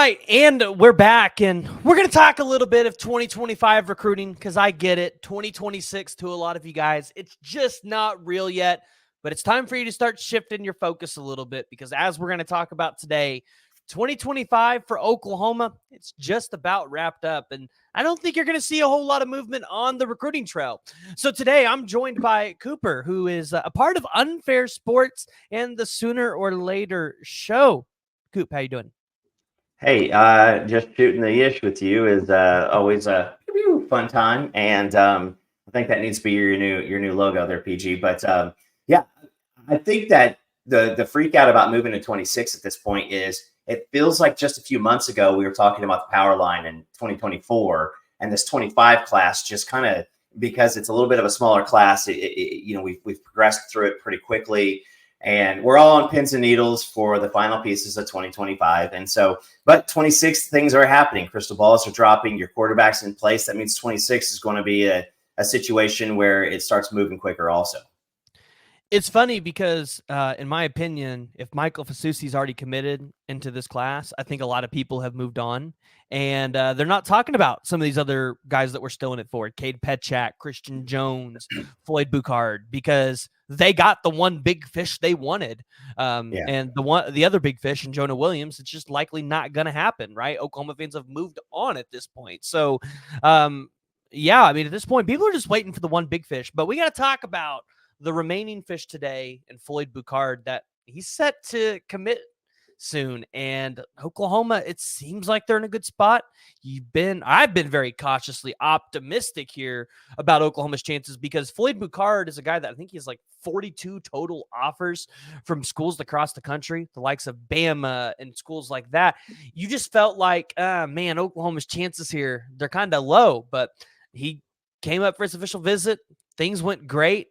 right, and we're back, and we're going to talk a little bit of 2025 recruiting because I get it. 2026 to a lot of you guys, it's just not real yet, but it's time for you to start shifting your focus a little bit because as we're going to talk about today, 2025 for Oklahoma, it's just about wrapped up, and I don't think you're going to see a whole lot of movement on the recruiting trail. So today I'm joined by Cooper, who is a part of Unfair Sports and the Sooner or Later show. Coop, how you doing? Hey, just shooting the ish with you is always a fun time, and I think that needs to be your new logo there, PG. But yeah, I think that the freak out about moving to 26 at this point is it feels like just a few months ago we were talking about the power line in 2024, and this 25 class just kind of because it's a little bit of a smaller class, we've progressed through it pretty quickly. And we're all on pins and needles for the final pieces of 2025. And so, but 26 things are happening. Crystal balls are dropping. Your quarterback's in place. That means 26 is going to be a situation where it starts moving quicker also. It's funny because, in my opinion, if Michael Fasusi's already committed into this class, I think a lot of people have moved on. And they're not talking about some of these other guys that we're still in it for. Cade Petchak, Christian Jones, Floyd Boucard, because they got the one big fish they wanted. And the other big fish in Jonah Williams, it's just likely not going to happen, right? Oklahoma fans have moved on at this point. So, yeah, I mean, at this point, people are just waiting for the one big fish. But we got to talk about the remaining fish today and Floyd Boucard that he's set to commit soon. And Oklahoma, it seems like they're in a good spot. I've been very cautiously optimistic here about Oklahoma's chances because Floyd Boucard is a guy that I think he has like 42 total offers from schools across the country, the likes of Bama and schools like that. You just felt like, man, Oklahoma's chances here, they're kind of low, but he came up for his official visit. Things went great.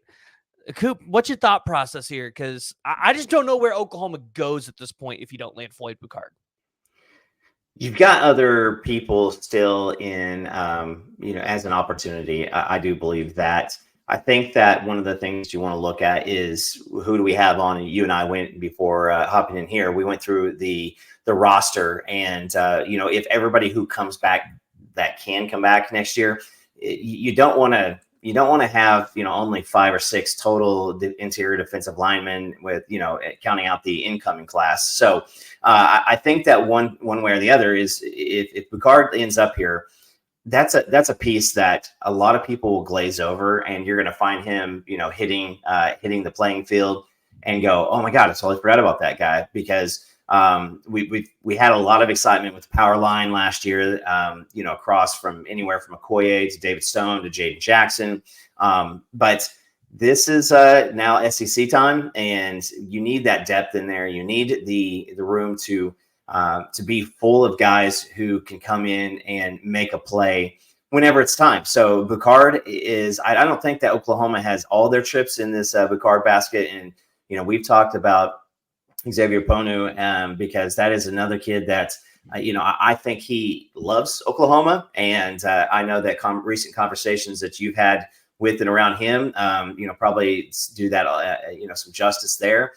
Coop, what's your thought process here? Because I just don't know where Oklahoma goes at this point if you don't land Floyd Boucard. You've got other people still in, as an opportunity. I do believe that. I think that one of the things you want to look at is who do we have on. You and I went before hopping in here. We went through the roster, and if everybody who comes back that can come back next year, you don't want to have only 5 or 6 total interior defensive linemen with counting out the incoming class. So I think that one way or the other is if Boucard ends up here, that's a piece that a lot of people will glaze over, and you're going to find him hitting the playing field and go, oh my God, I totally forgot about that guy, because we had a lot of excitement with the power line last year, across from anywhere from Okoye to David Stone to Jaden Jackson. But this is now SEC time, and you need that depth in there. You need the room to be full of guys who can come in and make a play whenever it's time. So Boucard is, I don't think that Oklahoma has all their chips in this Boucard basket. And, we've talked about Xavier Ukonu, because that is another kid that, I think he loves Oklahoma. And I know that recent conversations that you've had with and around him, probably do that, some justice there.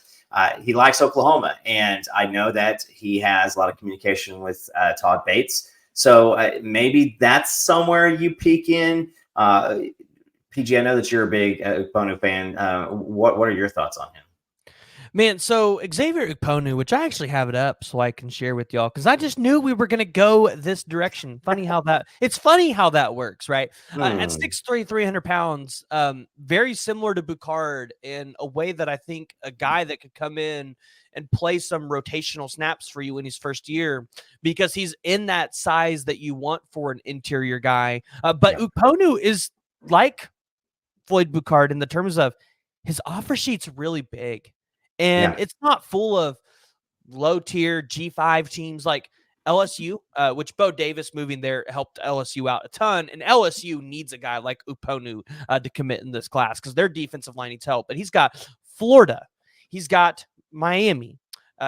He likes Oklahoma, and I know that he has a lot of communication with Todd Bates. So maybe that's somewhere you peek in. PG, I know that you're a big Ukonu fan. What are your thoughts on him? Man, so Xavier Ukonu, which I actually have it up so I can share with y'all, because I just knew we were going to go this direction. It's funny how that works, right? At 6'3", 300 pounds, very similar to Boucard in a way that I think a guy that could come in and play some rotational snaps for you in his first year, because he's in that size that you want for an interior guy. But Ukonu is like Floyd Boucard in the terms of his offer sheet's really big. And it's not full of low-tier G5 teams like LSU, which Bo Davis moving there helped LSU out a ton. And LSU needs a guy like Ukonu to commit in this class because their defensive line needs help. But he's got Florida. He's got Miami.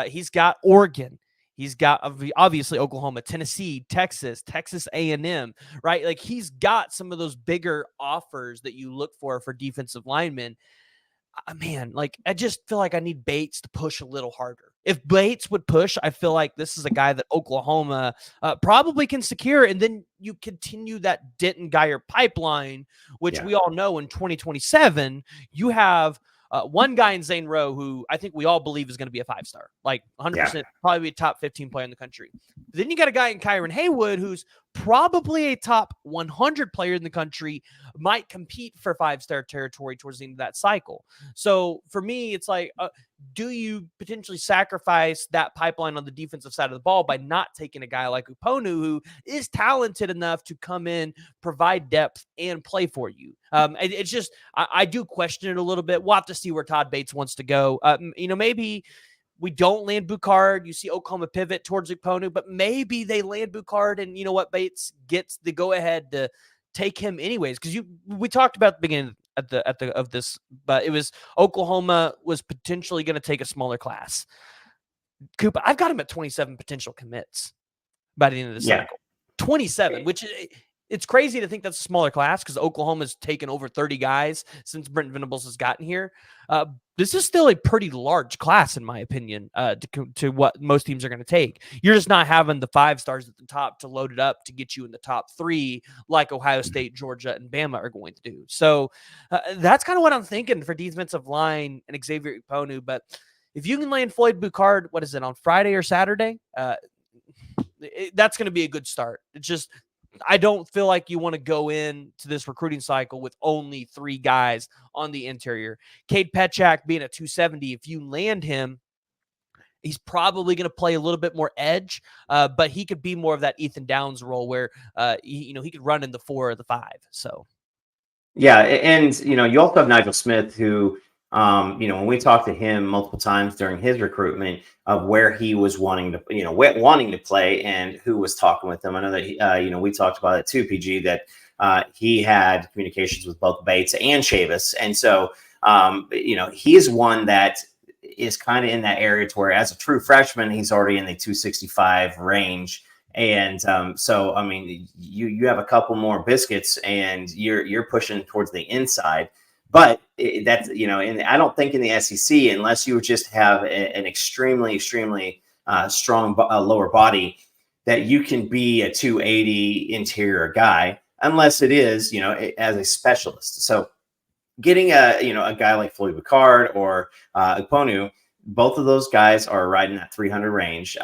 He's got Oregon. He's got obviously Oklahoma, Tennessee, Texas A&M, right? Like he's got some of those bigger offers that you look for defensive linemen. Man, like I just feel like I need Bates to push a little harder. if Bates would push, I feel like this is a guy that Oklahoma probably can secure. And then you continue that Denton Geyer pipeline, which we all know in 2027, you have one guy in Zane Rowe who I think we all believe is going to be a 5-star, like 100%, probably be a top 15 player in the country. Then you got a guy in Kyron Haywood who's probably a top 100 player in the country, might compete for 5-star territory towards the end of that cycle. So for me, it's like, do you potentially sacrifice that pipeline on the defensive side of the ball by not taking a guy like Ukonu, who is talented enough to come in, provide depth, and play for you? It's just, I do question it a little bit. We'll have to see where Todd Bates wants to go. Maybe we don't land Boucard. You see Oklahoma pivot towards Ukonu, but maybe they land Boucard, and you know what? Bates gets the go ahead to take him anyways. Because we talked about the beginning of this, but it was Oklahoma was potentially going to take a smaller class. Cooper, I've got him at 27 potential commits by the end of the cycle. 27, which it's crazy to think that's a smaller class because Oklahoma's taken over 30 guys since Brent Venables has gotten here. This is still a pretty large class, in my opinion, to what most teams are going to take. You're just not having the 5-stars at the top to load it up to get you in the top 3 like Ohio State, Georgia, and Bama are going to do. So that's kind of what I'm thinking for defensive line and Xavier Ukonu. But if you can land Floyd Boucard, what is it, on Friday or Saturday? That's going to be a good start. It's just, I don't feel like you want to go into this recruiting cycle with only 3 guys on the interior. Cade Petchak being a 270, if you land him, he's probably going to play a little bit more edge, but he could be more of that Ethan Downs role where he could run in the 4 or the 5. So, yeah, and you also have Nigel Smith, who when we talked to him multiple times during his recruitment of where he was wanting to play and who was talking with him. I know that we talked about it too, PG, that he had communications with both Bates and Chavis, and so he is one that is kind of in that area to where, as a true freshman, he's already in the 265 range. And so, I mean, you have a couple more biscuits, and you're pushing towards the inside. But that's, and I don't think in the SEC, unless you just have an extremely, extremely strong lower body, that you can be a 280 interior guy, unless it is, as a specialist. So getting a guy like Floyd Boucard or Ukonu, both of those guys are right in that 300 range.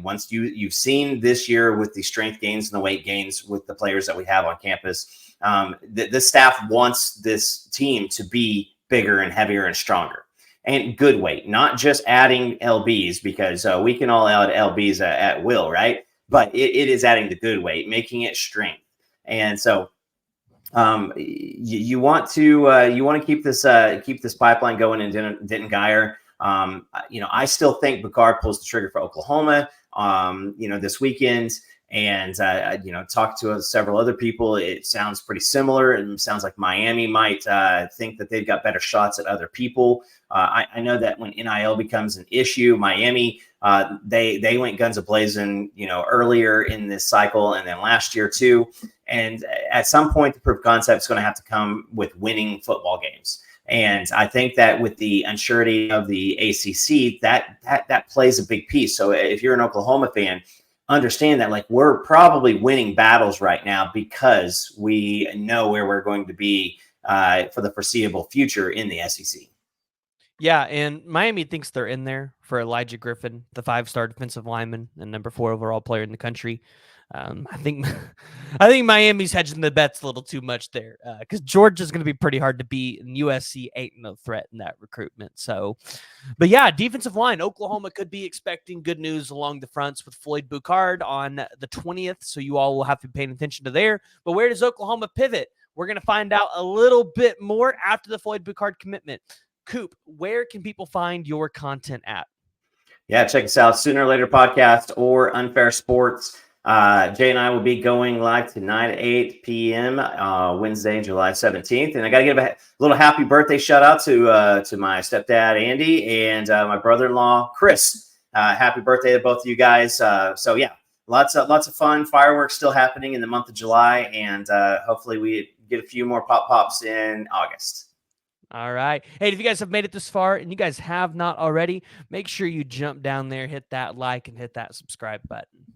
Once you've seen this year with the strength gains and the weight gains with the players that we have on campus, the staff wants this team to be bigger and heavier and stronger and good weight, not just adding LBs, because we can all add LBs at will, right? But it is adding the good weight, making it strength. And so you want to keep this pipeline going in Denton Geyer. I still think Boucard pulls the trigger for Oklahoma, this weekend. And, talked to several other people. It sounds pretty similar. It sounds like Miami might think that they've got better shots at other people. I know that when NIL becomes an issue, Miami, they went guns a-blazing, earlier in this cycle and then last year too. And at some point, the proof of concept is going to have to come with winning football games. And I think that with the unsurety of the ACC, that plays a big piece. So if you're an Oklahoma fan, understand that, like, we're probably winning battles right now because we know where we're going to be for the foreseeable future in the SEC. Yeah, and Miami thinks they're in there for Elijah Griffin, the 5-star defensive lineman and number 4 overall player in the country. I think Miami's hedging the bets a little too much there because Georgia's going to be pretty hard to beat, and USC ain't no threat in that recruitment. So, but yeah, defensive line, Oklahoma could be expecting good news along the fronts with Floyd Boucard on the 20th. So you all will have to be paying attention to there. But where does Oklahoma pivot? We're going to find out a little bit more after the Floyd Boucard commitment. Coop, where can people find your content at? Yeah, check us out, Sooner or Later Podcast or Unfair Sports. Jay and I will be going live tonight at 8 p.m. Wednesday, July 17th. And I got to give a little happy birthday shout out to my stepdad, Andy, and my brother-in-law, Chris. Happy birthday to both of you guys. So yeah, lots of fun. Fireworks still happening in the month of July, and hopefully we get a few more pops in August. All right. Hey, if you guys have made it this far and you guys have not already, make sure you jump down there, hit that like, and hit that subscribe button.